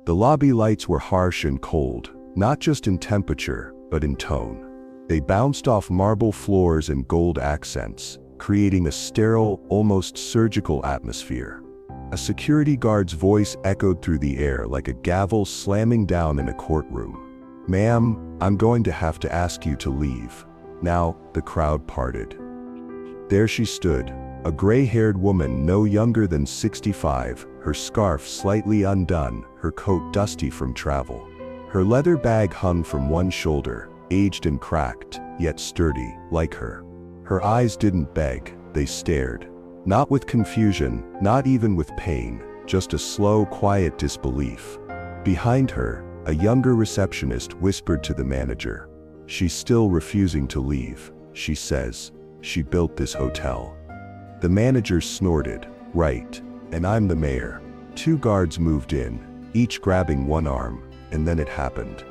The lobby lights were harsh and cold, not just in temperature, but in tone. They bounced off marble floors and gold accents, creating a sterile, almost surgical atmosphere. A security guard's voice echoed through the air like a gavel slamming down in a courtroom. "Ma'am, I'm going to have to ask you to leave." Now, the crowd parted. There she stood, a gray-haired woman no younger than 65, her scarf slightly undone, her coat dusty from travel. Her leather bag hung from one shoulder, aged and cracked, yet sturdy, like her. Her eyes didn't beg, they stared. Not with confusion, not even with pain, just a slow, quiet disbelief. Behind her, a younger receptionist whispered to the manager. "She's still refusing to leave," she says. "She built this hotel." The manager snorted. "Right, and I'm the mayor." Two guards moved in, each grabbing one arm, and then it happened.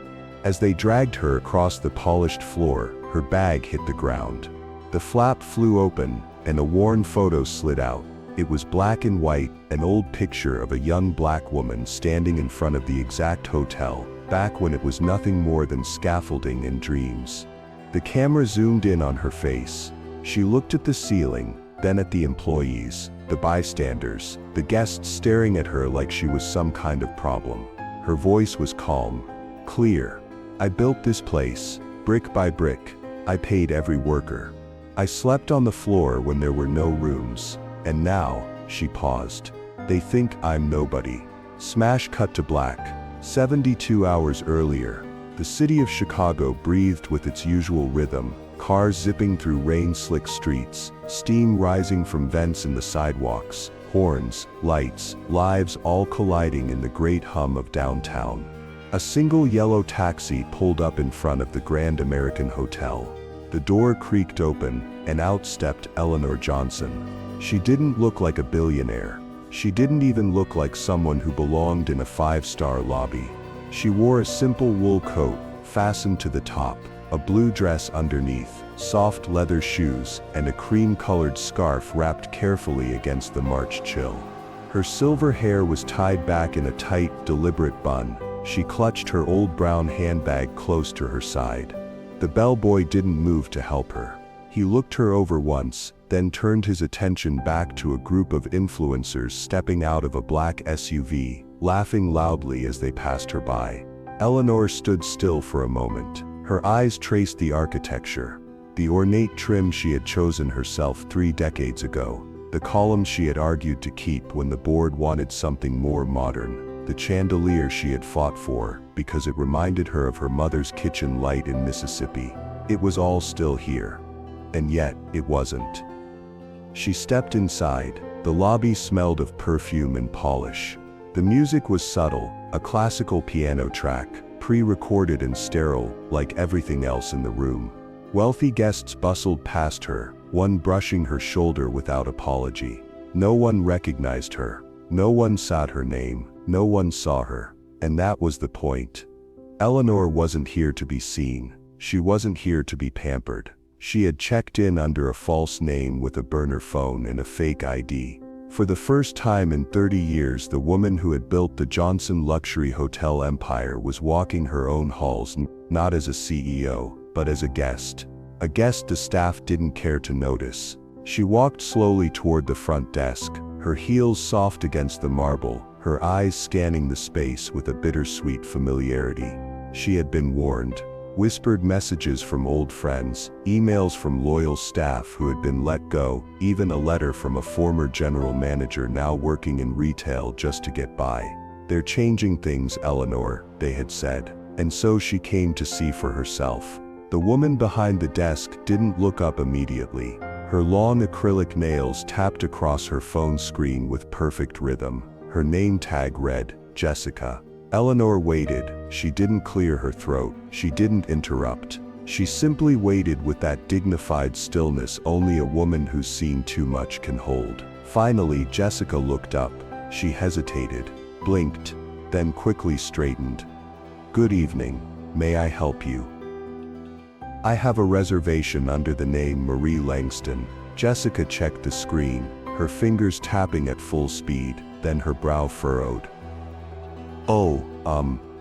As they dragged her across the polished floor, her bag hit the ground. The flap flew open, and a worn photo slid out. It was black and white, an old picture of a young black woman standing in front of the exact hotel, back when it was nothing more than scaffolding and dreams. The camera zoomed in on her face. She looked at the ceiling, then at the employees, the bystanders, the guests staring at her like she was some kind of problem. Her voice was calm, clear. "I built this place, brick by brick. I paid every worker. I slept on the floor when there were no rooms. And now," she paused, "they think I'm nobody." Smash cut to black. 72 hours earlier, the city of Chicago breathed with its usual rhythm, cars zipping through rain-slick streets, steam rising from vents in the sidewalks, horns, lights, lives all colliding in the great hum of downtown. A single yellow taxi pulled up in front of the Grand American Hotel. The door creaked open, and out stepped Eleanor Johnson. She didn't look like a billionaire. She didn't even look like someone who belonged in a five-star lobby. She wore a simple wool coat, fastened to the top, a blue dress underneath, soft leather shoes, and a cream-colored scarf wrapped carefully against the March chill. Her silver hair was tied back in a tight, deliberate bun. She clutched her old brown handbag close to her side. The bellboy didn't move to help her. He looked her over once, then turned his attention back to a group of influencers stepping out of a black SUV, laughing loudly as they passed her by. Eleanor stood still for a moment. Her eyes traced the architecture, the ornate trim she had chosen herself 3 decades ago, the columns she had argued to keep when the board wanted something more modern, the chandelier she had fought for because it reminded her of her mother's kitchen light in Mississippi. It was all still here. And yet, it wasn't. She stepped inside. The lobby smelled of perfume and polish. The music was subtle, a classical piano track, pre-recorded and sterile, like everything else in the room. Wealthy guests bustled past her, one brushing her shoulder without apology. No one recognized her. No one said her name. No one saw her. And that was the point. Eleanor wasn't here to be seen. She wasn't here to be pampered. She had checked in under a false name with a burner phone and a fake ID. For the first time in 30 years, the woman who had built the Johnson luxury hotel empire was walking her own halls, not as a CEO, but as a guest. A guest the staff didn't care to notice. She walked slowly toward the front desk, her heels soft against the marble, her eyes scanning the space with a bittersweet familiarity. She had been warned. Whispered messages from old friends, emails from loyal staff who had been let go, even a letter from a former general manager now working in retail just to get by. "They're changing things, Eleanor," they had said. And so she came to see for herself. The woman behind the desk didn't look up immediately. Her long acrylic nails tapped across her phone screen with perfect rhythm. Her name tag read, Jessica. Eleanor waited. She didn't clear her throat. She didn't interrupt. She simply waited with that dignified stillness only a woman who's seen too much can hold. Finally, Jessica looked up. She hesitated, blinked, then quickly straightened. "Good evening. May I help you?" "I have a reservation under the name Marie Langston." Jessica checked the screen, her fingers tapping at full speed, then her brow furrowed. "Oh,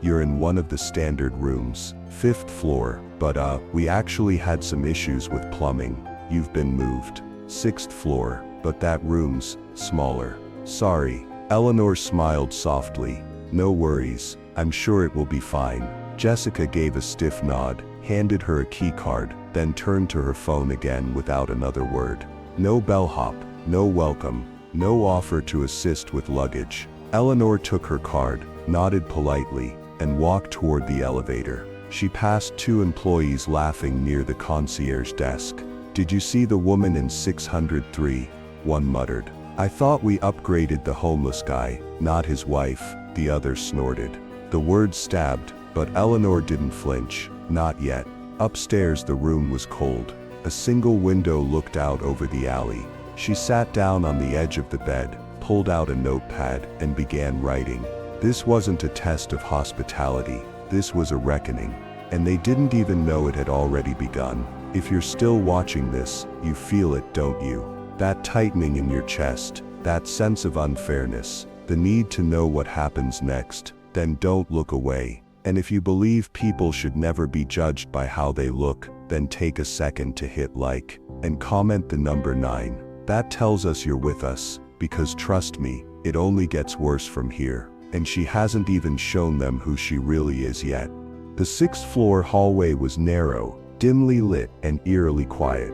You're in one of the standard rooms, 5th floor, but we actually had some issues with plumbing. You've been moved. 6th floor, but that room's smaller. Sorry." Eleanor smiled softly. "No worries, I'm sure it will be fine." Jessica gave a stiff nod, handed her a key card, then turned to her phone again without another word. No bellhop, no welcome, no offer to assist with luggage. Eleanor took her card, nodded politely, and walked toward the elevator. She passed 2 employees laughing near the concierge desk. "Did you see the woman in 603? One muttered. "I thought we upgraded the homeless guy, not his wife," the other snorted. The words stabbed, but Eleanor didn't flinch. Not yet. Upstairs the room was cold. A single window looked out over the alley. She sat down on the edge of the bed, pulled out a notepad, and began writing. This wasn't a test of hospitality, this was a reckoning. And they didn't even know it had already begun. If you're still watching this, you feel it, don't you? That tightening in your chest, that sense of unfairness, the need to know what happens next. Then don't look away. And if you believe people should never be judged by how they look, then take a second to hit like and comment the number 9. That tells us you're with us, because trust me, it only gets worse from here. And she hasn't even shown them who she really is yet. The 6th floor hallway was narrow, dimly lit, and eerily quiet.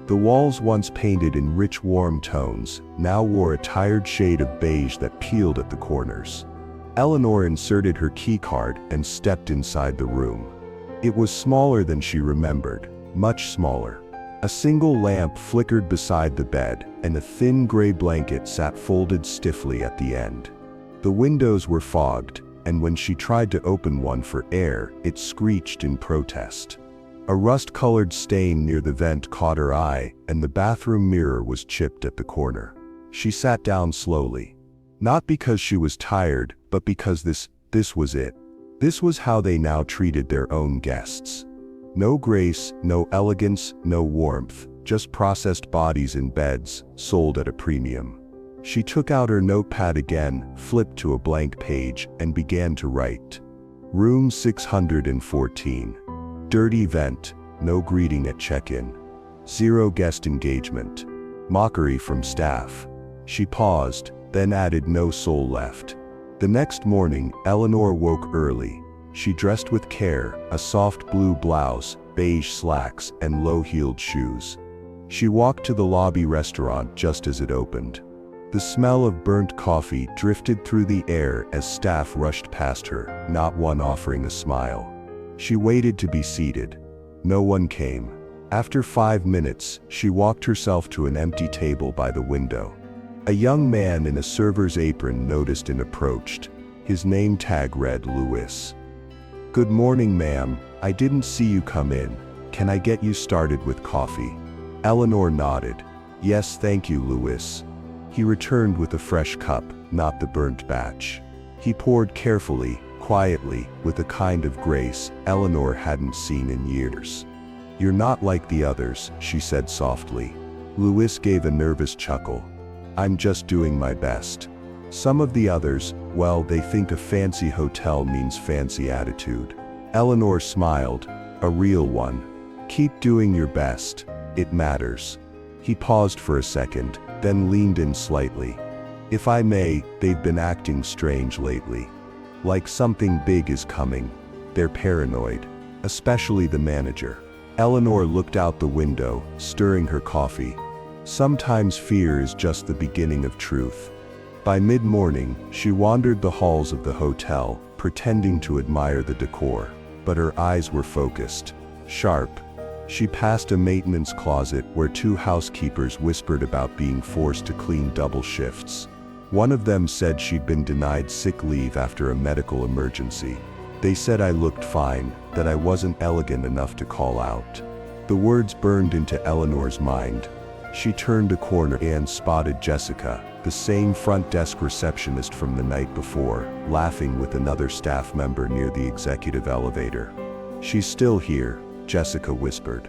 The walls, once painted in rich warm tones, now wore a tired shade of beige that peeled at the corners. Eleanor inserted her key card and stepped inside the room. It was smaller than she remembered, much smaller. A single lamp flickered beside the bed, and a thin gray blanket sat folded stiffly at the end. The windows were fogged, and when she tried to open one for air, it screeched in protest. A rust-colored stain near the vent caught her eye, and the bathroom mirror was chipped at the corner. She sat down slowly. Not because she was tired, but because this was it. This was how they now treated their own guests. No grace, no elegance, no warmth, just processed bodies in beds, sold at a premium. She took out her notepad again, flipped to a blank page, and began to write. Room 614. Dirty vent, no greeting at check-in. 0 guest engagement. Mockery from staff. She paused, then added no soul left. The next morning, Eleanor woke early. She dressed with care, a soft blue blouse, beige slacks, and low-heeled shoes. She walked to the lobby restaurant just as it opened. The smell of burnt coffee drifted through the air as staff rushed past her, not one offering a smile. She waited to be seated. No one came. After 5 minutes, she walked herself to an empty table by the window. A young man in a server's apron noticed and approached. His name tag read Louis. "Good morning, ma'am. I didn't see you come in. Can I get you started with coffee?" Eleanor nodded. "Yes, thank you, Louis." He returned with a fresh cup, not the burnt batch. He poured carefully, quietly, with a kind of grace Eleanor hadn't seen in years. "You're not like the others," she said softly. Louis gave a nervous chuckle. "I'm just doing my best. Some of the others, well, they think a fancy hotel means fancy attitude." Eleanor smiled, a real one. "Keep doing your best. It matters." He paused for a second, then leaned in slightly. "If I may, they've been acting strange lately. Like something big is coming. They're paranoid. Especially the manager." Eleanor looked out the window, stirring her coffee. Sometimes fear is just the beginning of truth. By mid-morning, she wandered the halls of the hotel, pretending to admire the decor. But her eyes were focused. Sharp. She passed a maintenance closet where 2 housekeepers whispered about being forced to clean double shifts. One of them said she'd been denied sick leave after a medical emergency. They said I looked fine, that I wasn't elegant enough to call out. The words burned into Eleanor's mind. She turned a corner and spotted Jessica, the same front desk receptionist from the night before, laughing with another staff member near the executive elevator. "She's still here," Jessica whispered.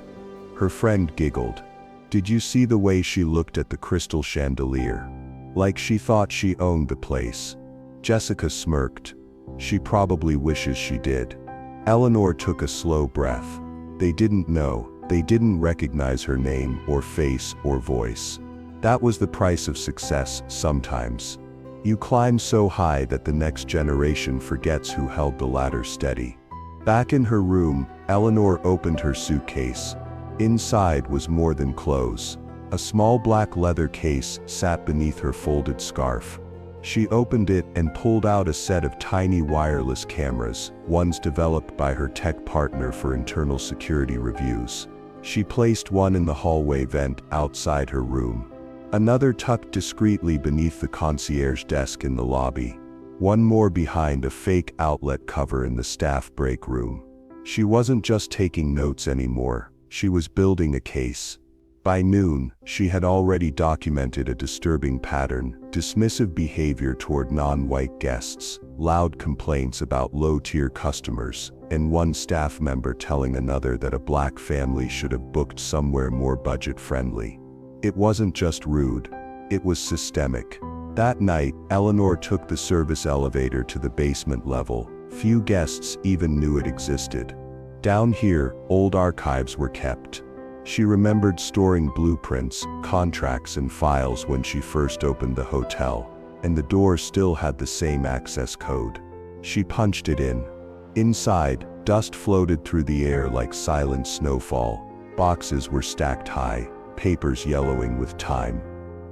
Her friend giggled. "Did you see the way she looked at the crystal chandelier? Like she thought she owned the place." Jessica smirked. She probably wishes she did. Eleanor took a slow breath. They didn't know, they didn't recognize her name or face or voice. That was the price of success sometimes. You climb so high that the next generation forgets who held the ladder steady. Back in her room, Eleanor opened her suitcase. Inside was more than clothes. A small black leather case sat beneath her folded scarf. She opened it and pulled out a set of tiny wireless cameras, ones developed by her tech partner for internal security reviews. She placed one in the hallway vent outside her room. Another tucked discreetly beneath the concierge desk in the lobby. One more behind a fake outlet cover in the staff break room. She wasn't just taking notes anymore, she was building a case. By noon, she had already documented a disturbing pattern: dismissive behavior toward non-white guests, loud complaints about low-tier customers, and one staff member telling another that a black family should have booked somewhere more budget-friendly. It wasn't just rude, it was systemic. That night, Eleanor took the service elevator to the basement level. Few guests even knew it existed. Down here, old archives were kept. She remembered storing blueprints, contracts, and files when she first opened the hotel, and the door still had the same access code. She punched it in. Inside, dust floated through the air like silent snowfall. Boxes were stacked high, papers yellowing with time.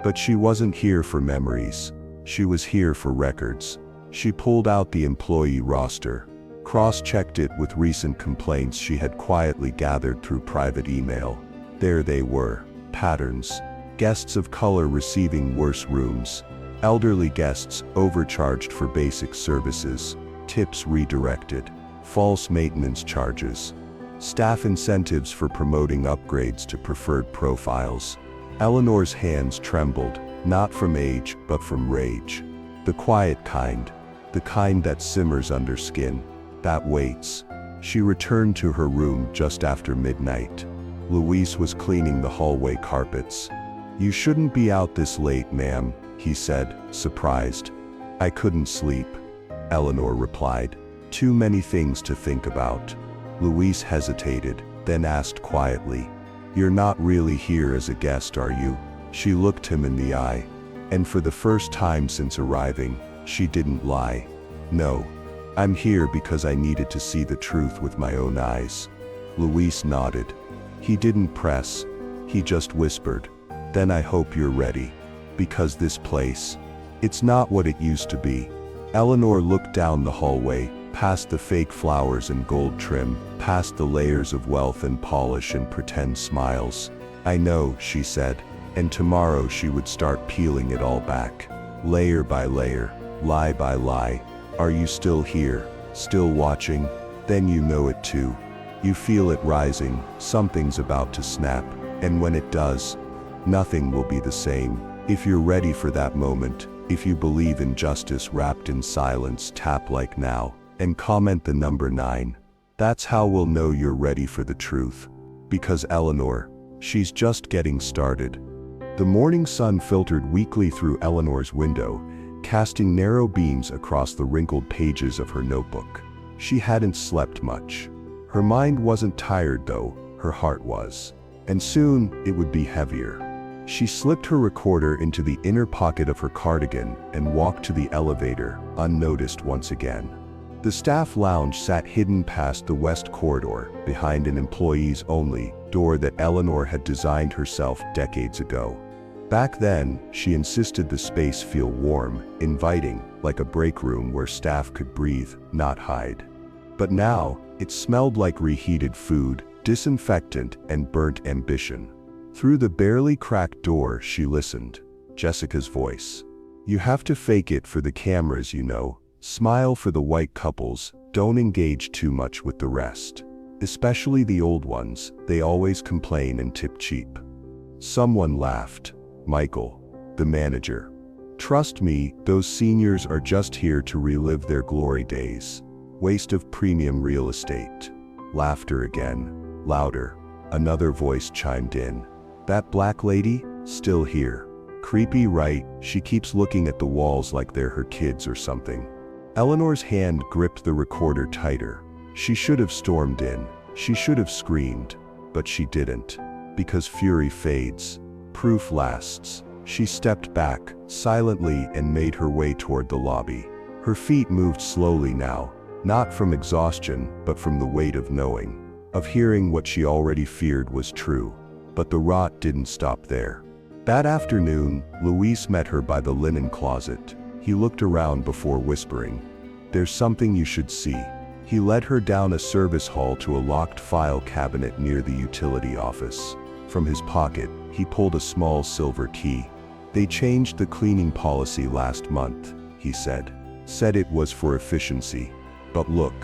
But she wasn't here for memories. She was here for records. She pulled out the employee roster, cross-checked it with recent complaints she had quietly gathered through private email. There they were: patterns. Guests of color receiving worse rooms. Elderly guests overcharged for basic services. Tips redirected. False maintenance charges. Staff incentives for promoting upgrades to preferred profiles. Eleanor's hands trembled, not from age, but from rage. The quiet kind. The kind that simmers under skin. That waits. She returned to her room just after midnight. Luis was cleaning the hallway carpets. "You shouldn't be out this late, ma'am," he said, surprised. "I couldn't sleep," Eleanor replied. "Too many things to think about." Luis hesitated, then asked quietly, "You're not really here as a guest, are you?" She looked him in the eye. And for the first time since arriving, she didn't lie. "No. I'm here because I needed to see the truth with my own eyes." Luis nodded. He didn't press. He just whispered, "Then I hope you're ready. Because this place, it's not what it used to be." Eleanor looked down the hallway, past the fake flowers and gold trim, past the layers of wealth and polish and pretend smiles. "I know," she said, and tomorrow she would start peeling it all back. Layer by layer, lie by lie. Are you still here? Still watching? Then you know it too. You feel it rising, something's about to snap, and when it does, nothing will be the same. If you're ready for that moment, if you believe in justice wrapped in silence, tap like now, and comment the number 9. That's how we'll know you're ready for the truth. Because Eleanor, she's just getting started. The morning sun filtered weakly through Eleanor's window, casting narrow beams across the wrinkled pages of her notebook. She hadn't slept much. Her mind wasn't tired though, her heart was. And soon, it would be heavier. She slipped her recorder into the inner pocket of her cardigan and walked to the elevator, unnoticed once again. The staff lounge sat hidden past the west corridor, behind an employees-only door that Eleanor had designed herself decades ago. Back then, she insisted the space feel warm, inviting, like a break room where staff could breathe, not hide. But now, it smelled like reheated food, disinfectant, and burnt ambition. Through the barely cracked door, she listened. Jessica's voice. "You have to fake it for the cameras, you know. Smile for the white couples, don't engage too much with the rest. Especially the old ones, they always complain and tip cheap." Someone laughed. Michael, the manager. "Trust me, those seniors are just here to relive their glory days. Waste of premium real estate." Laughter again. Louder. Another voice chimed in. "That black lady? Still here. Creepy, right? She keeps looking at the walls like they're her kids or something." Eleanor's hand gripped the recorder tighter. She should have stormed in. She should have screamed. But she didn't. Because fury fades. Proof lasts. She stepped back, silently, and made her way toward the lobby. Her feet moved slowly now, not from exhaustion, but from the weight of knowing, of hearing what she already feared was true. But the rot didn't stop there. That afternoon, Luis met her by the linen closet. He looked around before whispering, "There's something you should see." He led her down a service hall to a locked file cabinet near the utility office. From his pocket, he pulled a small silver key. "They changed the cleaning policy last month," he said. "Said it was for efficiency. But look."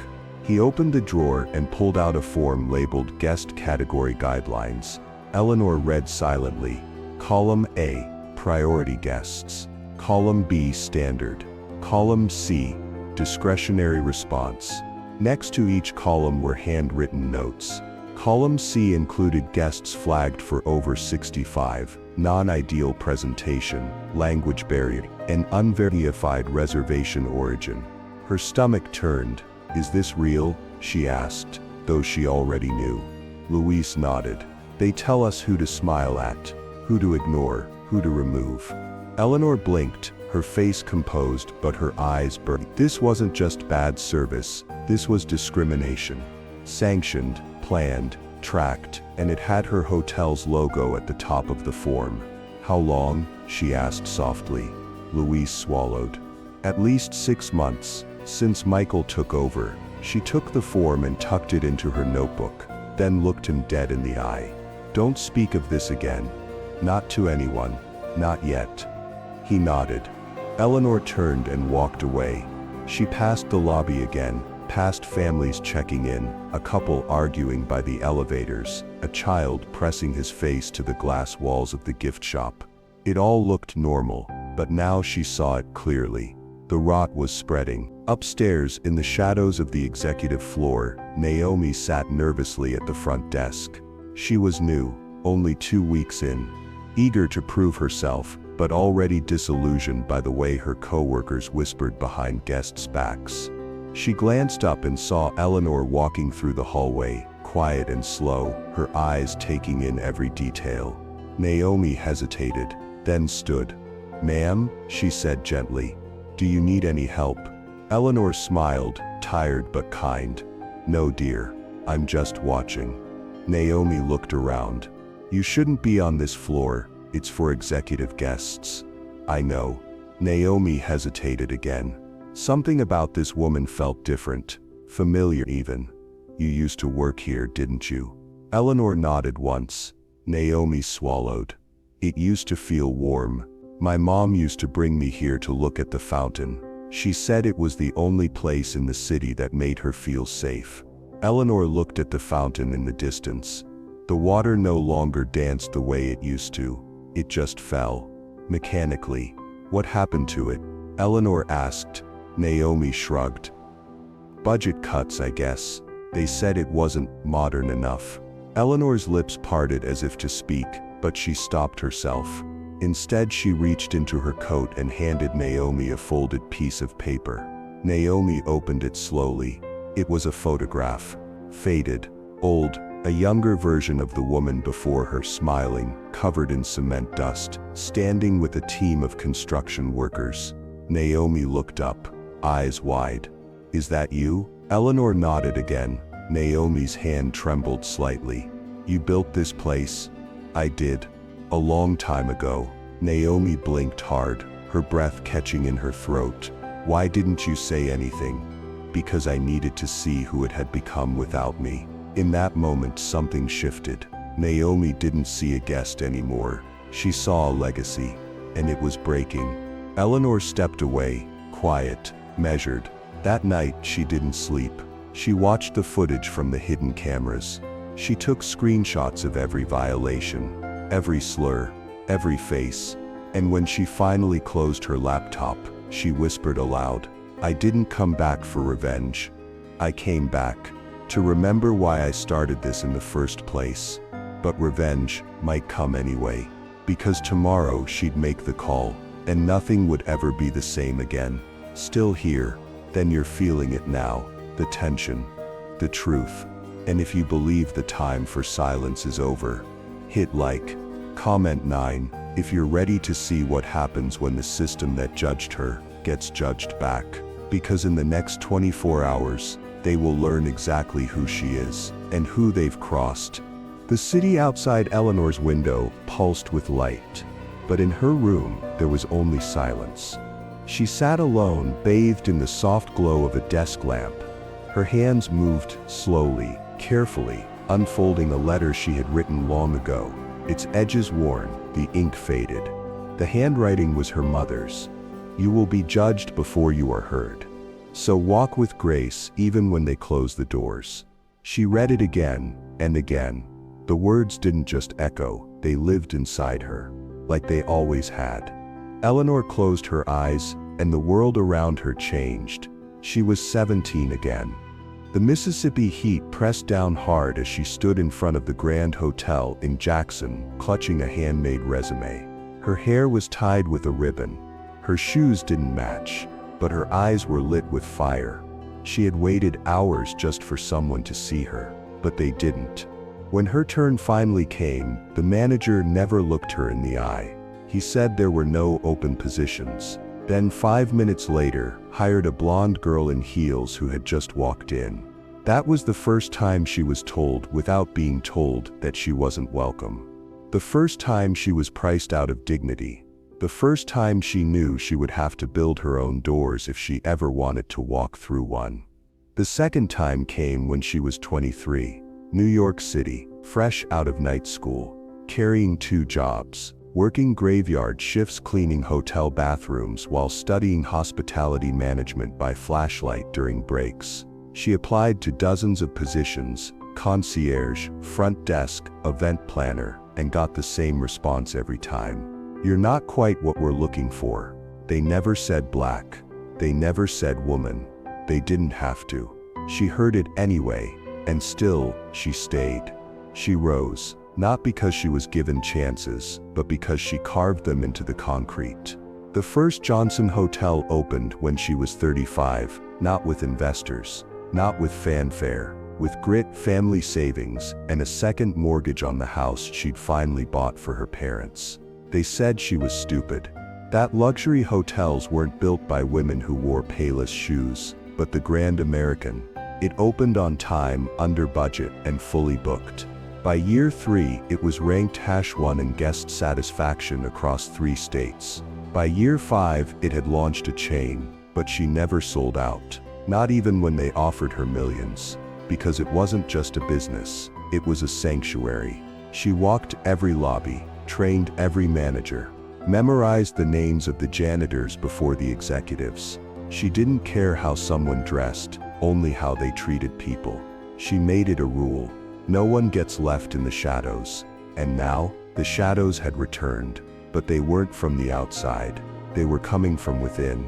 He opened the drawer and pulled out a form labeled Guest Category Guidelines. Eleanor read silently. Column A, Priority Guests. Column B, Standard. Column C, Discretionary Response. Next to each column were handwritten notes. Column C included guests flagged for over 65, non-ideal presentation, language barrier, and unverified reservation origin. Her stomach turned. "Is this real?" she asked, though she already knew. Luis nodded. "They tell us who to smile at, who to ignore, who to remove." Eleanor blinked, her face composed but her eyes burned. This wasn't just bad service, this was discrimination. Sanctioned, planned, tracked, and it had her hotel's logo at the top of the form. "How long?" she asked softly. Luis swallowed. "At least 6 months, since Michael took over." She took the form and tucked it into her notebook, then looked him dead in the eye. "Don't speak of this again. Not to anyone. Not yet." He nodded. Eleanor turned and walked away. She passed the lobby again, past families checking in, a couple arguing by the elevators, a child pressing his face to the glass walls of the gift shop. It all looked normal, but now she saw it clearly. The rot was spreading. Upstairs, in the shadows of the executive floor, Naomi sat nervously at the front desk. She was new, only 2 weeks in, eager to prove herself, but already disillusioned by the way her co-workers whispered behind guests' backs. She glanced up and saw Eleanor walking through the hallway, quiet and slow, her eyes taking in every detail. Naomi hesitated, then stood. "Ma'am," she said gently. "Do you need any help?" Eleanor smiled, tired but kind. "No, dear. I'm just watching." Naomi looked around. "You shouldn't be on this floor. It's for executive guests." "I know." Naomi hesitated again. Something about this woman felt different, familiar even. "You used to work here, didn't you?" Eleanor nodded once. Naomi swallowed. "It used to feel warm. My mom used to bring me here to look at the fountain. She said it was the only place in the city that made her feel safe." Eleanor looked at the fountain in the distance. The water no longer danced the way it used to. It just fell. Mechanically. "What happened to it?" Eleanor asked. Naomi shrugged. "Budget cuts, I guess. They said it wasn't modern enough." Eleanor's lips parted as if to speak, but she stopped herself. Instead, she reached into her coat and handed Naomi a folded piece of paper. Naomi opened it slowly. It was a photograph. Faded. Old. A younger version of the woman before her, smiling, covered in cement dust, standing with a team of construction workers. Naomi looked up, eyes wide. "Is that you?" Eleanor nodded again. Naomi's hand trembled slightly. "You built this place?" "I did. A long time ago." Naomi blinked hard, her breath catching in her throat. "Why didn't you say anything?" "Because I needed to see who it had become without me." In that moment something shifted. Naomi didn't see a guest anymore. She saw a legacy, and it was breaking. Eleanor stepped away, quiet, measured. That night she didn't sleep. She watched the footage from the hidden cameras. She took screenshots of every violation, every slur, every face. And when she finally closed her laptop, she whispered aloud, "I didn't come back for revenge. I came back to remember why I started this in the first place." But revenge might come anyway. Because tomorrow she'd make the call, and nothing would ever be the same again. Still here, then you're feeling it now, the tension, the truth. And if you believe the time for silence is over, hit like. Comment 9 if you're ready to see what happens when the system that judged her gets judged back. Because in the next 24 hours, they will learn exactly who she is and who they've crossed. The city outside Eleanor's window pulsed with light, but in her room there was only silence. She sat alone, bathed in the soft glow of a desk lamp. Her hands moved slowly, carefully, unfolding a letter she had written long ago. Its edges worn, the ink faded. The handwriting was her mother's. You will be judged before you are heard. So walk with grace even when they close the doors. She read it again and again. The words didn't just echo, they lived inside her, like they always had. Eleanor closed her eyes, and the world around her changed. She was 17 again. The Mississippi heat pressed down hard as she stood in front of the Grand Hotel in Jackson, clutching a handmade resume. Her hair was tied with a ribbon. Her shoes didn't match, but her eyes were lit with fire. She had waited hours just for someone to see her, but they didn't. When her turn finally came, the manager never looked her in the eye. He said there were no open positions. Then 5 minutes later, hired a blonde girl in heels who had just walked in. That was the first time she was told without being told that she wasn't welcome. The first time she was priced out of dignity. The first time she knew she would have to build her own doors if she ever wanted to walk through one. The second time came when she was 23, New York City, fresh out of night school, carrying 2 jobs. Working graveyard shifts, cleaning hotel bathrooms while studying hospitality management by flashlight during breaks. She applied to dozens of positions, concierge, front desk, event planner, and got the same response every time. You're not quite what we're looking for. They never said black. They never said woman. They didn't have to. She heard it anyway, and still, she stayed. She rose. Not because she was given chances, but because she carved them into the concrete. The first Johnson Hotel opened when she was 35, not with investors, not with fanfare, with grit, family savings, and a second mortgage on the house she'd finally bought for her parents. They said she was stupid. That luxury hotels weren't built by women who wore Payless shoes, but the Grand American. It opened on time, under budget, and fully booked. By year 3, it was ranked #1 in guest satisfaction across 3 states. By year 5, it had launched a chain, but she never sold out. Not even when they offered her millions. Because it wasn't just a business, it was a sanctuary. She walked every lobby, trained every manager, memorized the names of the janitors before the executives. She didn't care how someone dressed, only how they treated people. She made it a rule. No one gets left in the shadows. And now, the shadows had returned, but they weren't from the outside. They were coming from within.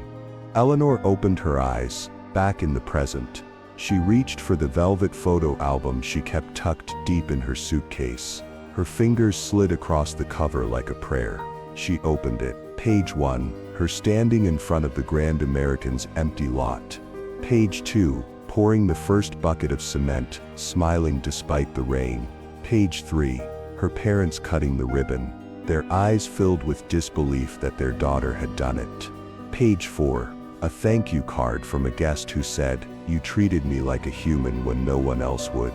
Eleanor opened her eyes, back in the present. She reached for the velvet photo album she kept tucked deep in her suitcase. Her fingers slid across the cover like a prayer. She opened it. Page 1, her standing in front of the Grand American's empty lot. Page 2, pouring the first bucket of cement, smiling despite the rain. Page 3, her parents cutting the ribbon, their eyes filled with disbelief that their daughter had done it. Page 4, a thank you card from a guest who said, "You treated me like a human when no one else would."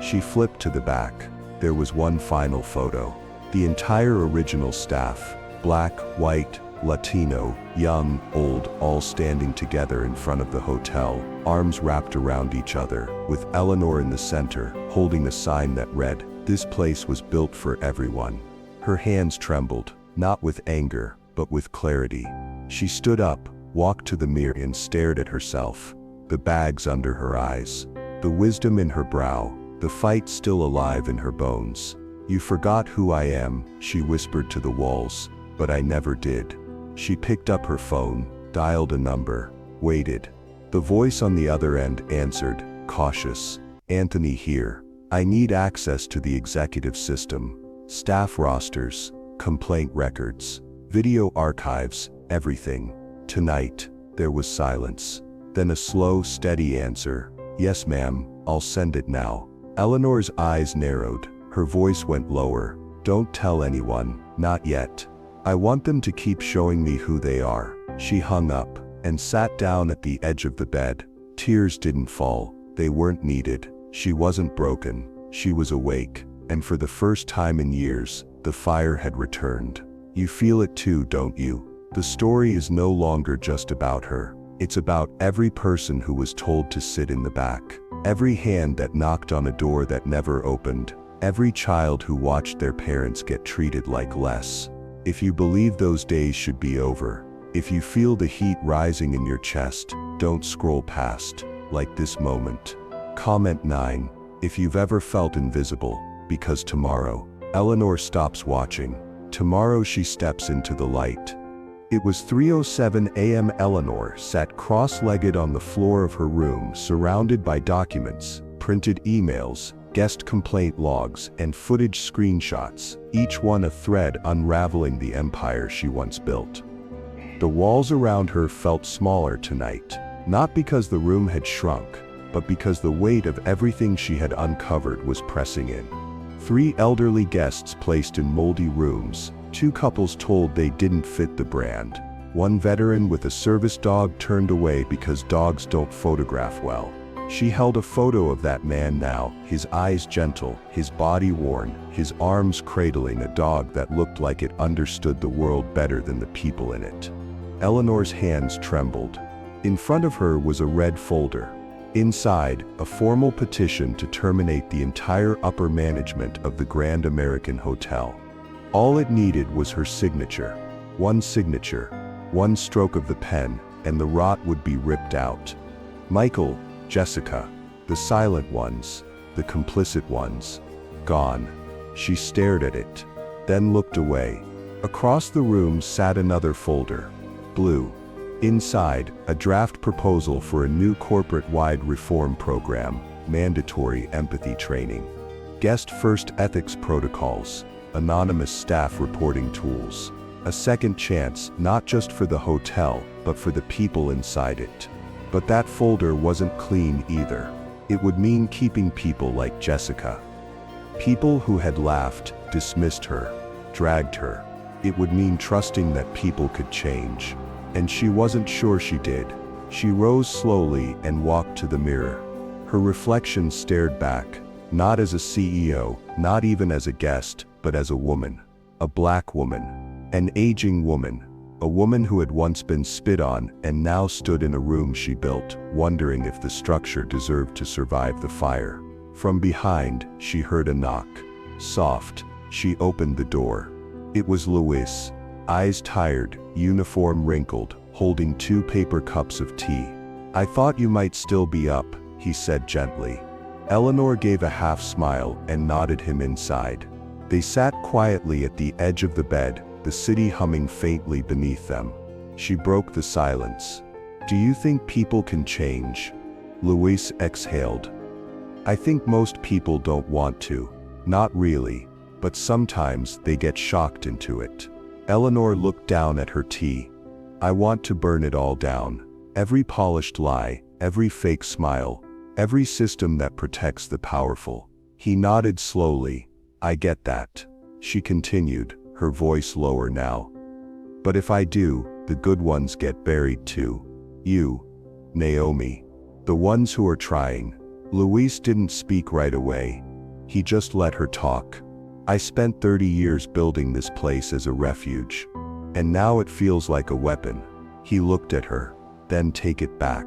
She flipped to the back. There was one final photo. The entire original staff, black, white, Latino, young, old, all standing together in front of the hotel, arms wrapped around each other, with Eleanor in the center, holding a sign that read, "This place was built for everyone." Her hands trembled, not with anger, but with clarity. She stood up, walked to the mirror and stared at herself, the bags under her eyes, the wisdom in her brow, the fight still alive in her bones. "You forgot who I am," she whispered to the walls, "but I never did." She picked up her phone, dialed a number, waited. The voice on the other end answered, cautious, "Anthony here. I need access to the executive system, staff rosters, complaint records, video archives, everything." Tonight, there was silence. Then a slow, steady answer. "Yes, ma'am, I'll send it now." Eleanor's eyes narrowed. Her voice went lower. "Don't tell anyone, not yet. I want them to keep showing me who they are." She hung up and sat down at the edge of the bed. Tears didn't fall. They weren't needed. She wasn't broken. She was awake. And for the first time in years, the fire had returned. You feel it too, don't you? The story is no longer just about her. It's about every person who was told to sit in the back. Every hand that knocked on a door that never opened. Every child who watched their parents get treated like less. If you believe those days should be over, if you feel the heat rising in your chest, don't scroll past, like this moment. Comment 9. If you've ever felt invisible, because tomorrow, Eleanor stops watching. Tomorrow she steps into the light. It was 3:07 a.m. Eleanor sat cross-legged on the floor of her room, surrounded by documents, printed emails, guest complaint logs, and footage screenshots, each one a thread unraveling the empire she once built. The walls around her felt smaller tonight, not because the room had shrunk, but because the weight of everything she had uncovered was pressing in. 3 elderly guests placed in moldy rooms, 2 couples told they didn't fit the brand, 1 veteran with a service dog turned away because dogs don't photograph well. She held a photo of that man now, his eyes gentle, his body worn, his arms cradling a dog that looked like it understood the world better than the people in it. Eleanor's hands trembled. In front of her was a red folder. Inside, a formal petition to terminate the entire upper management of the Grand American Hotel. All it needed was her signature. One signature, one stroke of the pen, and the rot would be ripped out. Michael, Jessica, the silent ones, the complicit ones, gone. She stared at it, then looked away. Across the room sat another folder, blue. Inside, a draft proposal for a new corporate-wide reform program, mandatory empathy training, guest-first ethics protocols, anonymous staff reporting tools, a second chance not just for the hotel, but for the people inside it. But that folder wasn't clean either. It would mean keeping people like Jessica. People who had laughed, dismissed her, dragged her. It would mean trusting that people could change. And she wasn't sure she did. She rose slowly and walked to the mirror. Her reflection stared back, not as a CEO, not even as a guest, but as a woman. A black woman. An aging woman. A woman who had once been spit on and now stood in a room she built, wondering if the structure deserved to survive the fire. From behind, she heard a knock. Soft, she opened the door. It was Luis. Eyes tired, uniform wrinkled, holding 2 paper cups of tea. "I thought you might still be up," he said gently. Eleanor gave a half smile and nodded him inside. They sat quietly at the edge of the bed, the city humming faintly beneath them. She broke the silence. "Do you think people can change?" Luis exhaled. "I think most people don't want to. Not really. But sometimes they get shocked into it." Eleanor looked down at her tea. "I want to burn it all down. Every polished lie, every fake smile, every system that protects the powerful." He nodded slowly. "I get that." She continued, her voice lower now. "But if I do, the good ones get buried too. You, Naomi. The ones who are trying." Luis didn't speak right away. He just let her talk. "I spent 30 years building this place as a refuge. And now it feels like a weapon." He looked at her. "Then take it back."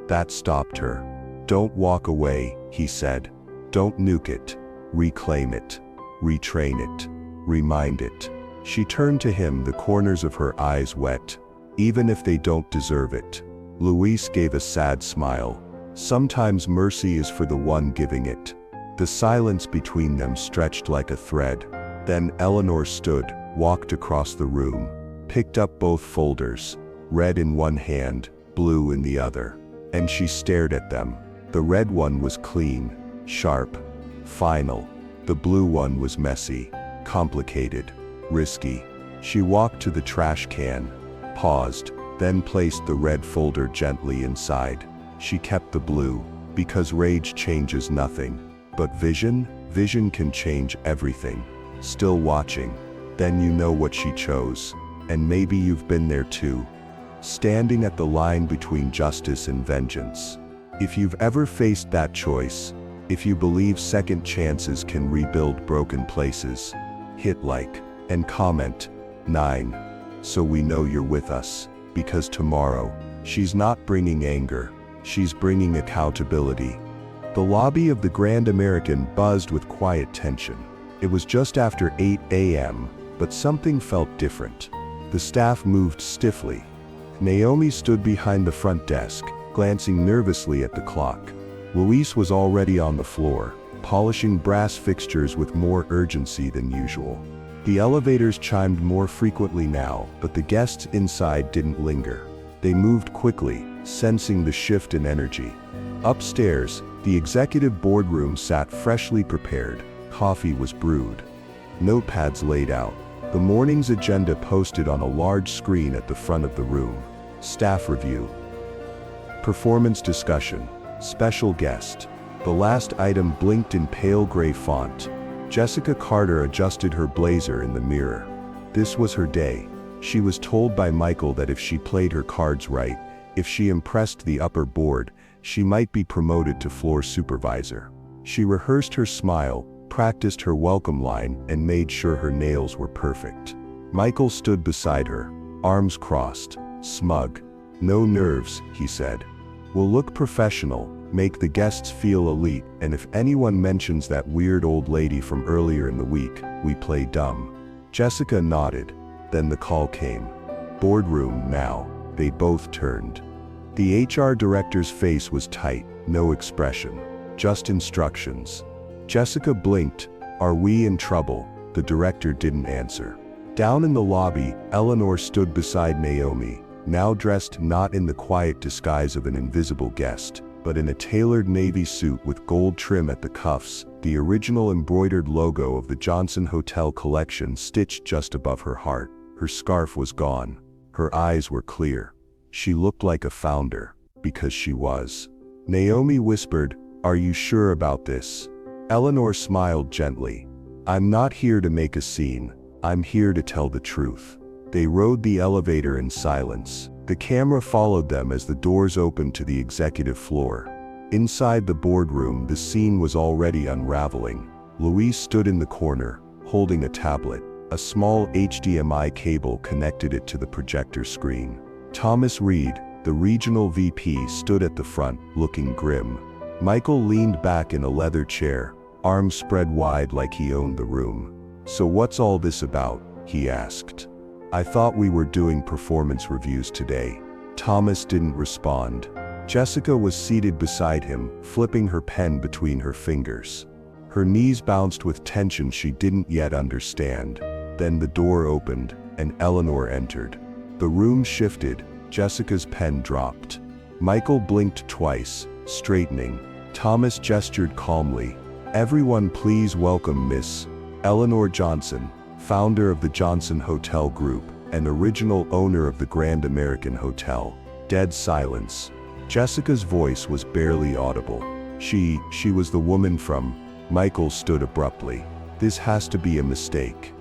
That stopped her. "Don't walk away," he said. "Don't nuke it. Reclaim it. Retrain it. Remind it." She turned to him, the corners of her eyes wet. "Even if they don't deserve it." Luis gave a sad smile. "Sometimes mercy is for the one giving it." The silence between them stretched like a thread. Then Eleanor stood, walked across the room, picked up both folders, red in one hand, blue in the other. And she stared at them. The red one was clean, sharp, final. The blue one was messy, complicated, risky. She walked to the trash can, paused, then placed the red folder gently inside. She kept the blue, because rage changes nothing. But vision can change everything. Still watching. Then you know what she chose. And maybe you've been there too. Standing at the line between justice and vengeance. If you've ever faced that choice, if you believe second chances can rebuild broken places, hit like and comment 9. So we know you're with us, because tomorrow, she's not bringing anger, she's bringing accountability. The lobby of the Grand American buzzed with quiet tension. It was just after 8 a.m., but something felt different. The staff moved stiffly. Naomi stood behind the front desk, glancing nervously at the clock. Luis was already on the floor, polishing brass fixtures with more urgency than usual. The elevators chimed more frequently now, but the guests inside didn't linger. They moved quickly, sensing the shift in energy. Upstairs, the executive boardroom sat freshly prepared. Coffee was brewed. Notepads laid out. The morning's agenda posted on a large screen at the front of the room. Staff review. Performance discussion. Special guest. The last item blinked in pale gray font. Jessica Carter adjusted her blazer in the mirror. This was her day. She was told by Michael that if she played her cards right, if she impressed the upper board, she might be promoted to floor supervisor. She rehearsed her smile, practiced her welcome line, and made sure her nails were perfect. Michael stood beside her, arms crossed, smug. No nerves, he said. We'll look professional, make the guests feel elite, and if anyone mentions that weird old lady from earlier in the week, we play dumb. Jessica nodded. Then the call came. Boardroom now. They both turned. The HR director's face was tight, no expression, just instructions. Jessica blinked. Are we in trouble? The director didn't answer. Down in the lobby, Eleanor stood beside Naomi, now dressed not in the quiet disguise of an invisible guest, but in a tailored navy suit with gold trim at the cuffs, the original embroidered logo of the Johnson Hotel collection stitched just above her heart. Her scarf was gone. Her eyes were clear. She looked like a founder, because she was. Naomi whispered, "Are you sure about this?" Eleanor smiled gently. "I'm not here to make a scene. I'm here to tell the truth." They rode the elevator in silence. The camera followed them as the doors opened to the executive floor. Inside the boardroom, the scene was already unraveling. Luis stood in the corner, holding a tablet. A small HDMI cable connected it to the projector screen. Thomas Reed, the regional VP, stood at the front, looking grim. Michael leaned back in a leather chair, arms spread wide like he owned the room. "So what's all this about?" he asked. "I thought we were doing performance reviews today." Thomas didn't respond. Jessica was seated beside him, flipping her pen between her fingers. Her knees bounced with tension she didn't yet understand. Then the door opened, and Eleanor entered. The room shifted. Jessica's pen dropped. Michael blinked twice, straightening. Thomas gestured calmly. "Everyone please welcome Miss Eleanor Johnson, founder of the Johnson Hotel Group, and original owner of the Grand American Hotel." Dead silence. Jessica's voice was barely audible. She was the woman from... Michael stood abruptly. "This has to be a mistake.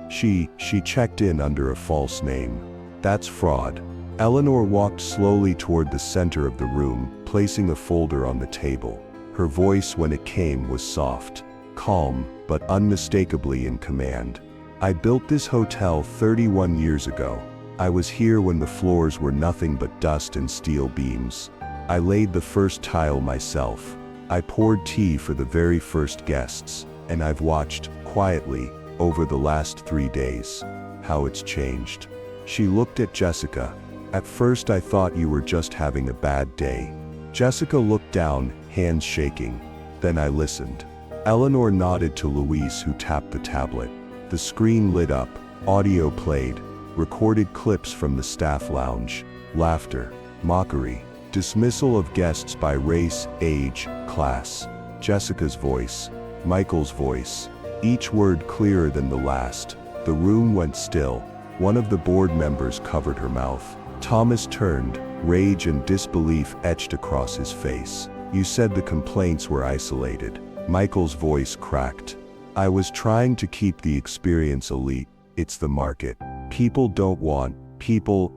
She checked in under a false name. That's fraud." Eleanor walked slowly toward the center of the room, placing a folder on the table. Her voice, when it came, was soft, calm, but unmistakably in command. "I built this hotel 31 years ago. I was here when the floors were nothing but dust and steel beams. I laid the first tile myself. I poured tea for the very first guests, and I've watched, quietly, over the last 3 days, how it's changed." She looked at Jessica. "At first I thought you were just having a bad day." Jessica looked down, hands shaking. "Then I listened." Eleanor nodded to Luis, who tapped the tablet. The screen lit up, audio played, recorded clips from the staff lounge. Laughter, mockery, dismissal of guests by race, age, class. Jessica's voice, Michael's voice, each word clearer than the last. The room went still. One of the board members covered her mouth. Thomas turned, rage and disbelief etched across his face. You said the complaints were isolated. Michael's voice cracked. I was trying to keep the experience elite. It's the market. People,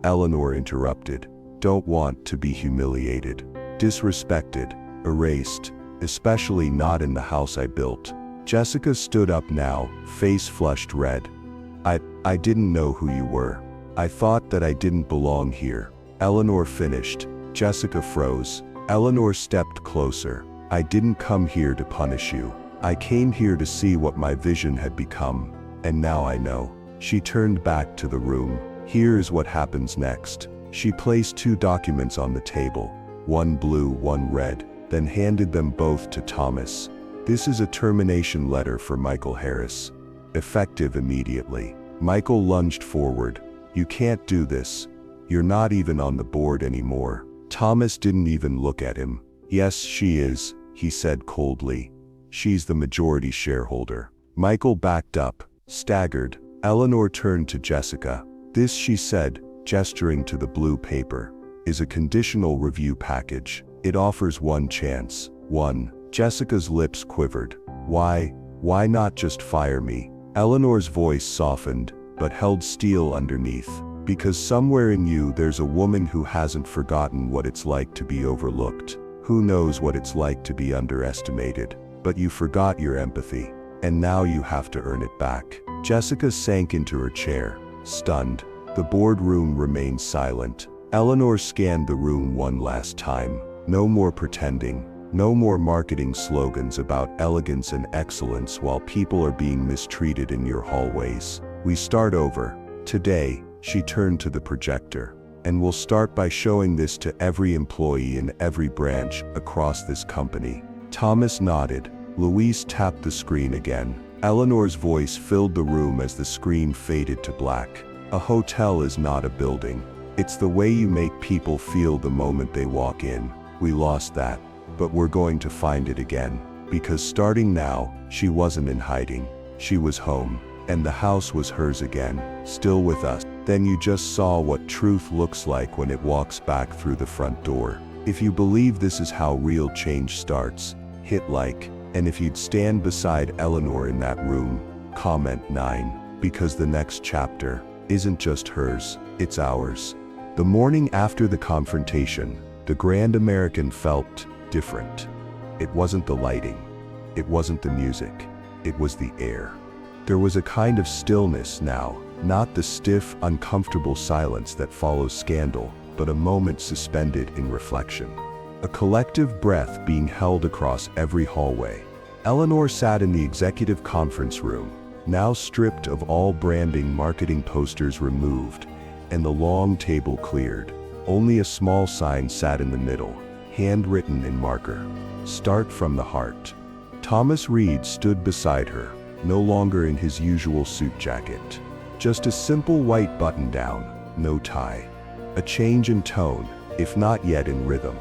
Eleanor interrupted, don't want to be humiliated, disrespected, erased, especially not in the house I built. Jessica stood up now, face flushed red. I didn't know who you were. I thought that I didn't belong here. Eleanor finished. Jessica froze. Eleanor stepped closer. I didn't come here to punish you. I came here to see what my vision had become. And now I know. She turned back to the room. Here's what happens next. She placed 2 documents on the table, one blue, one red, then handed them both to Thomas. This is a termination letter for Michael Harris. Effective immediately. Michael lunged forward. You can't do this. You're not even on the board anymore. Thomas didn't even look at him. Yes, she is, he said coldly. She's the majority shareholder. Michael backed up, staggered. Eleanor turned to Jessica. This, she said, gesturing to the blue paper, is a conditional review package. It offers one chance. One. Jessica's lips quivered. Why not just fire me? Eleanor's voice softened, but held steel underneath. Because somewhere in you there's a woman who hasn't forgotten what it's like to be overlooked. Who knows what it's like to be underestimated? But you forgot your empathy. And now you have to earn it back. Jessica sank into her chair, stunned. The boardroom remained silent. Eleanor scanned the room one last time. No more pretending. No more marketing slogans about elegance and excellence while people are being mistreated in your hallways. We start over. Today, she turned to the projector. And we'll start by showing this to every employee in every branch across this company. Thomas nodded. Louise tapped the screen again. Eleanor's voice filled the room as the screen faded to black. A hotel is not a building. It's the way you make people feel the moment they walk in. We lost that. But we're going to find it again. Because starting now, she wasn't in hiding. She was home. And the house was hers again, still with us. Then you just saw what truth looks like when it walks back through the front door. If you believe this is how real change starts, hit like. And if you'd stand beside Eleanor in that room, comment 9. Because the next chapter isn't just hers, it's ours. The morning after the confrontation, the Grand American felt different. It wasn't the lighting. It wasn't the music. It was the air. There was a kind of stillness now, not the stiff, uncomfortable silence that follows scandal, but a moment suspended in reflection. A collective breath being held across every hallway. Eleanor sat in the executive conference room, now stripped of all branding, marketing posters removed, and the long table cleared. Only a small sign sat in the middle, handwritten in marker. Start from the heart. Thomas Reed stood beside her, no longer in his usual suit jacket. Just a simple white button-down, no tie. A change in tone, if not yet in rhythm.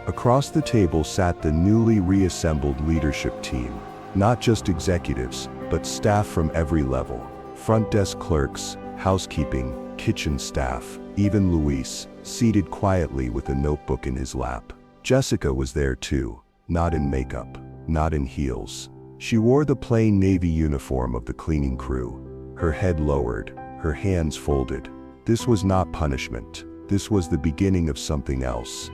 Across the table sat the newly reassembled leadership team. Not just executives, but staff from every level. Front desk clerks, housekeeping, kitchen staff, even Luis, seated quietly with a notebook in his lap. Jessica was there too, not in makeup, not in heels. She wore the plain navy uniform of the cleaning crew, her head lowered, her hands folded. This was not punishment. This was the beginning of something else.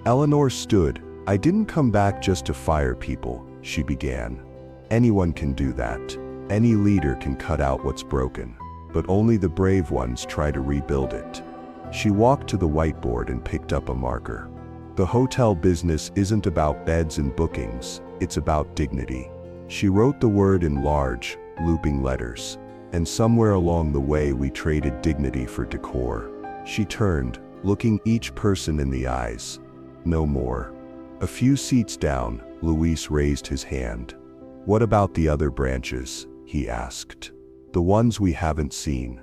Eleanor stood. I didn't come back just to fire people, she began. Anyone can do that. Any leader can cut out what's broken. But only the brave ones try to rebuild it. She walked to the whiteboard and picked up a marker. The hotel business isn't about beds and bookings, it's about dignity. She wrote the word in large, looping letters. And somewhere along the way we traded dignity for decor. She turned, looking each person in the eyes. No more. A few seats down, Luis raised his hand. What about the other branches? He asked. The ones we haven't seen.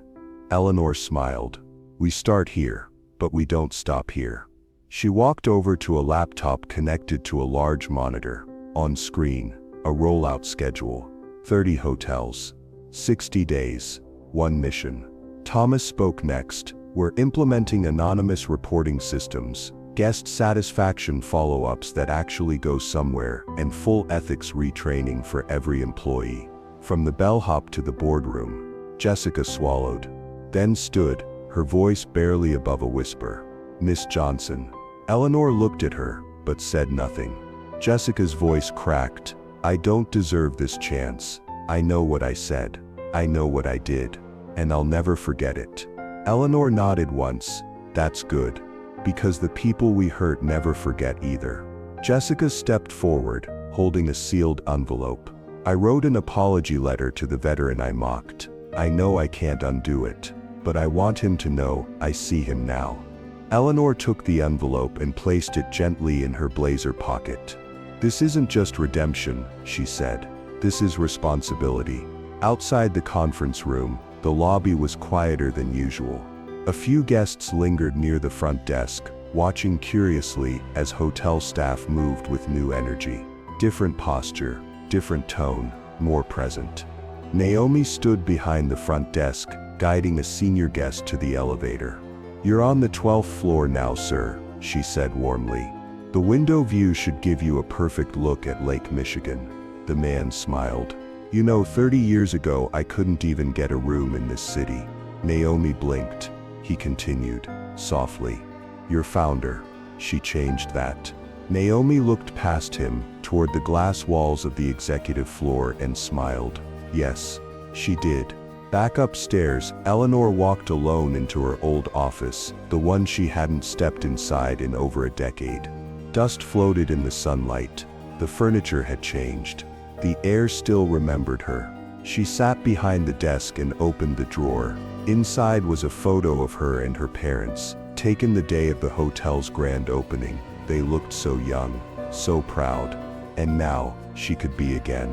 Eleanor smiled. We start here, but we don't stop here. She walked over to a laptop connected to a large monitor. On screen, a rollout schedule. 30 hotels. 60 days. One mission. Thomas spoke next. We're implementing anonymous reporting systems, guest satisfaction follow-ups that actually go somewhere, and full ethics retraining for every employee. From the bellhop to the boardroom. Jessica swallowed, then stood, her voice barely above a whisper. Miss Johnson. Eleanor looked at her, but said nothing. Jessica's voice cracked. I don't deserve this chance. I know what I said. I know what I did. And I'll never forget it. Eleanor nodded once. That's good. Because the people we hurt never forget either. Jessica stepped forward, holding a sealed envelope. I wrote an apology letter to the veteran I mocked. I know I can't undo it, but I want him to know I see him now. Eleanor took the envelope and placed it gently in her blazer pocket. This isn't just redemption, she said. This is responsibility. Outside the conference room, the lobby was quieter than usual. A few guests lingered near the front desk, watching curiously as hotel staff moved with new energy. Different posture, different tone, more present. Naomi stood behind the front desk, guiding a senior guest to the elevator. You're on the 12th floor now, sir, she said warmly. The window view should give you a perfect look at Lake Michigan. The man smiled. You know, 30 years ago I couldn't even get a room in this city. Naomi blinked. He continued, softly. Your founder. She changed that. Naomi looked past him, toward the glass walls of the executive floor and smiled. Yes, she did. Back upstairs, Eleanor walked alone into her old office, the one she hadn't stepped inside in over a decade. Dust floated in the sunlight. The furniture had changed. The air still remembered her. She sat behind the desk and opened the drawer. Inside was a photo of her and her parents, taken the day of the hotel's grand opening. They looked so young, so proud. And now, she could be again.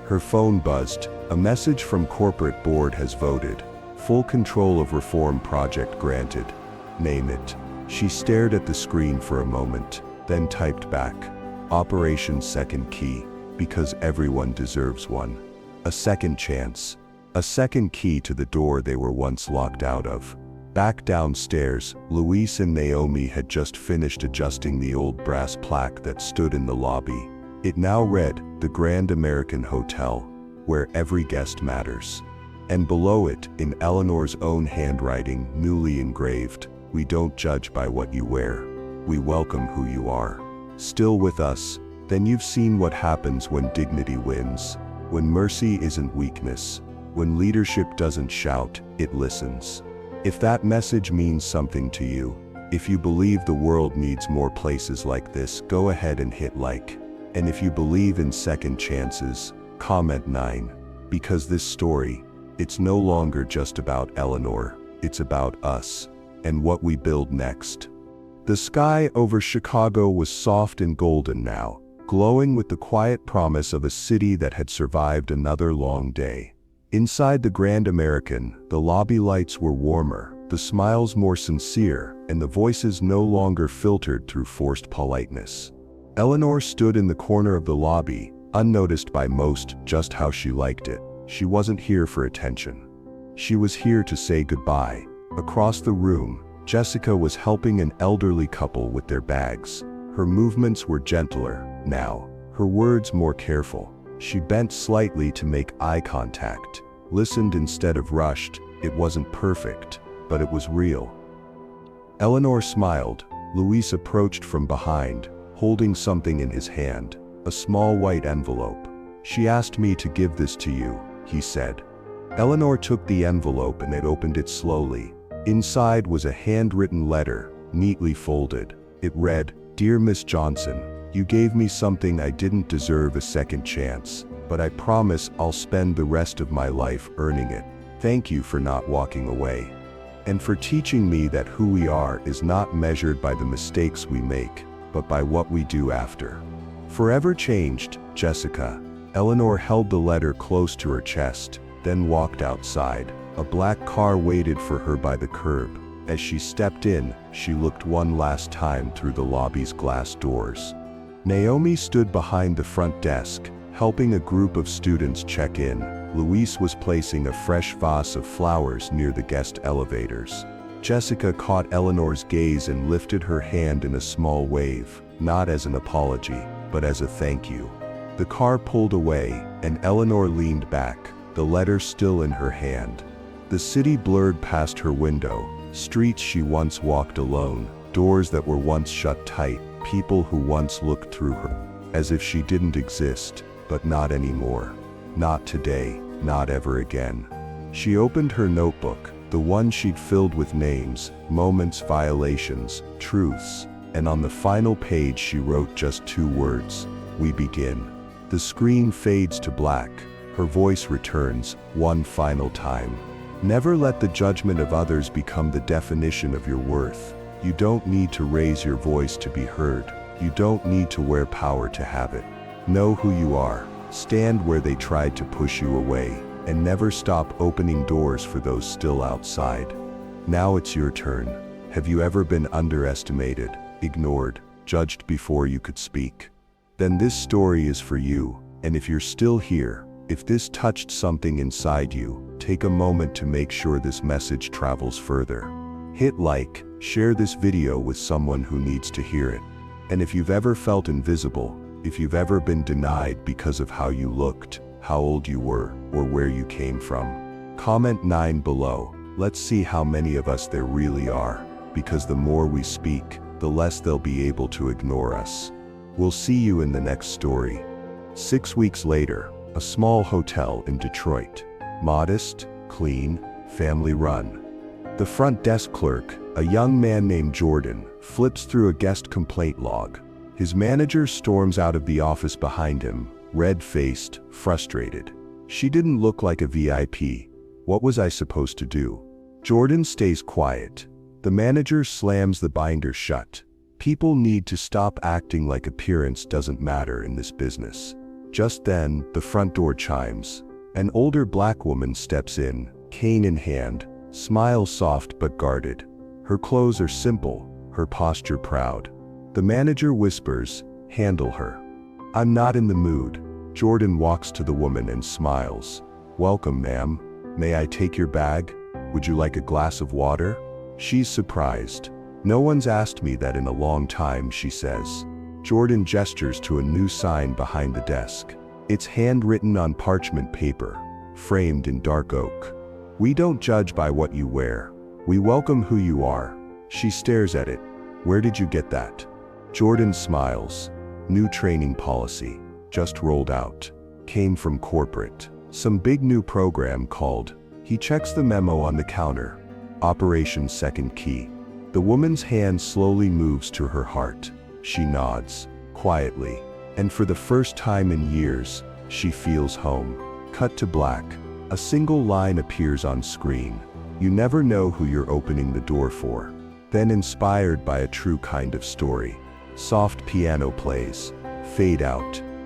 Her phone buzzed. A message from corporate board has voted. Full control of reform project granted. Name it. She stared at the screen for a moment, then typed back. Operation Second Key, because everyone deserves one. A second chance. A second key to the door they were once locked out of. Back downstairs, Luis and Naomi had just finished adjusting the old brass plaque that stood in the lobby. It now read, The Grand American Hotel, where every guest matters. And below it, in Eleanor's own handwriting, newly engraved, we don't judge by what you wear. We welcome who you are. Still with us? Then you've seen what happens when dignity wins. When mercy isn't weakness. When leadership doesn't shout, it listens. If that message means something to you, if you believe the world needs more places like this, go ahead and hit like. And if you believe in second chances, comment 9. Because this story, it's no longer just about Eleanor, it's about us, and what we build next. The sky over Chicago was soft and golden now, glowing with the quiet promise of a city that had survived another long day. Inside the Grand American, the lobby lights were warmer, the smiles more sincere, and the voices no longer filtered through forced politeness. Eleanor stood in the corner of the lobby, unnoticed by most, just how she liked it. She wasn't here for attention. She was here to say goodbye. Across the room, Jessica was helping an elderly couple with their bags. Her movements were gentler, now, her words more careful. She bent slightly to make eye contact, listened instead of rushed. It wasn't perfect, but it was real. Eleanor smiled. Luis approached from behind, holding something in his hand, a small white envelope. She asked me to give this to you, he said. Eleanor took the envelope and opened it slowly. Inside was a handwritten letter, neatly folded. It read, Dear Miss Johnson, you gave me something I didn't deserve a second chance, but I promise I'll spend the rest of my life earning it. Thank you for not walking away. And for teaching me that who we are is not measured by the mistakes we make, but by what we do after. Forever changed, Jessica. Eleanor held the letter close to her chest, then walked outside. A black car waited for her by the curb. As she stepped in, she looked one last time through the lobby's glass doors. Naomi stood behind the front desk, helping a group of students check in. Luis was placing a fresh vase of flowers near the guest elevators. Jessica caught Eleanor's gaze and lifted her hand in a small wave, not as an apology, but as a thank you. The car pulled away, and Eleanor leaned back, the letter still in her hand. The city blurred past her window, streets she once walked alone, doors that were once shut tight, people who once looked through her, as if she didn't exist, but not anymore. Not today, not ever again. She opened her notebook, the one she'd filled with names, moments, violations, truths, and on the final page she wrote just 2 words: "We begin." The screen fades to black, her voice returns, one final time. Never let the judgment of others become the definition of your worth. You don't need to raise your voice to be heard. You don't need to wear power to have it. Know who you are, stand where they tried to push you away, and never stop opening doors for those still outside. Now it's your turn. Have you ever been underestimated, ignored, judged before you could speak? Then this story is for you, and if you're still here, if this touched something inside you, take a moment to make sure this message travels further. Hit like, share this video with someone who needs to hear it. And if you've ever felt invisible, if you've ever been denied because of how you looked, how old you were, or where you came from, comment 9 below. Let's see how many of us there really are, because the more we speak, the less they'll be able to ignore us. We'll see you in the next story. 6 weeks later, a small hotel in Detroit. Modest, clean, family-run. The front desk clerk, a young man named Jordan, flips through a guest complaint log. His manager storms out of the office behind him, red-faced, frustrated. "She didn't look like a VIP. What was I supposed to do?" Jordan stays quiet. The manager slams the binder shut. People need to stop acting like appearance doesn't matter in this business. Just then, the front door chimes. An older black woman steps in, cane in hand, smile soft but guarded. Her clothes are simple, her posture proud. The manager whispers, "Handle her." "I'm not in the mood." Jordan walks to the woman and smiles. "Welcome, ma'am. May I take your bag? Would you like a glass of water?" She's surprised. "No one's asked me that in a long time," she says. Jordan gestures to a new sign behind the desk. It's handwritten on parchment paper, framed in dark oak. "We don't judge by what you wear. We welcome who you are." She stares at it. "Where did you get that?" Jordan smiles. "New training policy. Just rolled out. Came from corporate. Some big new program called." He checks the memo on the counter. "Operation Second Key." The woman's hand slowly moves to her heart. She nods, quietly, and for the first time in years, she feels home. Cut to black. A single line appears on screen. "You never know who you're opening the door for." Then, inspired by a true kind of story, soft piano plays. Fade out.